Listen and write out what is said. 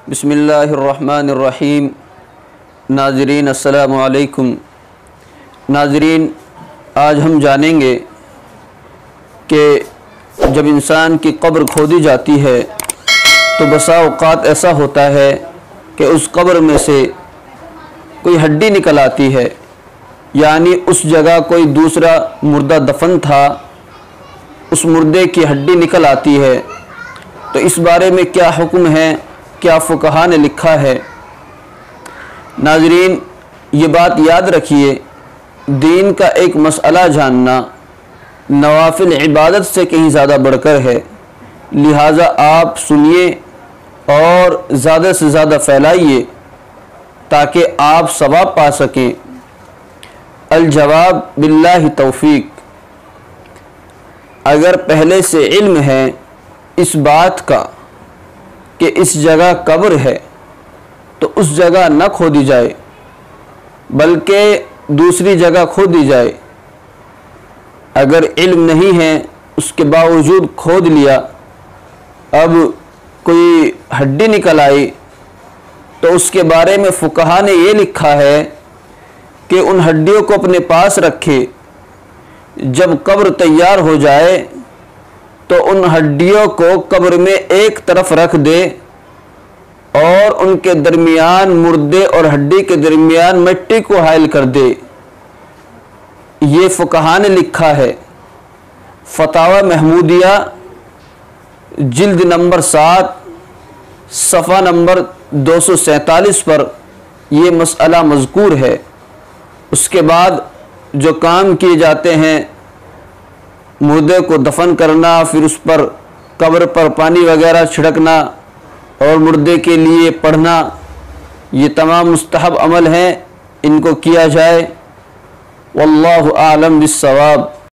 बिस्मिल्लाहिर्रहमानिर्रहीम। नाज़रीन अस्सलामु अलैकुम। नाज़रीन, आज हम जानेंगे कि जब इंसान की कब्र खोदी जाती है तो बसा औक़ात ऐसा होता है कि उस कब्र में से कोई हड्डी निकल आती है, यानी उस जगह कोई दूसरा मुर्दा दफन था, उस मुर्दे की हड्डी निकल आती है। तो इस बारे में क्या हुक्म है, क्या फ़ुक़हा ने लिखा है? नाज़रीन, ये बात याद रखिए, दीन का एक मसला जानना नवाफिल इबादत से कहीं ज़्यादा बढ़कर है। लिहाजा आप सुनिए और ज़्यादा से ज़्यादा फैलाइए ताकि आप सवाब पा सकें। अल जवाब बिल्लाहि तौफ़ीक। अगर पहले से इल्म है इस बात का कि इस जगह कब्र है तो उस जगह न खोदी जाए बल्कि दूसरी जगह खोदी जाए। अगर इल्म नहीं है उसके बावजूद खोद लिया, अब कोई हड्डी निकल आई तो उसके बारे में फ़ुक़हा ने ये लिखा है कि उन हड्डियों को अपने पास रखे। जब कब्र तैयार हो जाए तो उन हड्डियों को कब्र में एक तरफ रख दे और उनके दरमियान, मुर्दे और हड्डी के दरमियान मिट्टी को हाइल कर दे। ये फ़ुक़हा ने लिखा है। फ़तावा महमूदिया जिल्द नंबर 7 सफ़ा नंबर 247 पर ये मसला मज़कूर है। उसके बाद जो काम किए जाते हैं, मुर्दे को दफन करना, फिर उस पर कब्र पर पानी वगैरह छिड़कना और मुर्दे के लिए पढ़ना, ये तमाम मुस्तहब अमल हैं, इनको किया जाए। वल्लाहु आलम बिस्सवाब।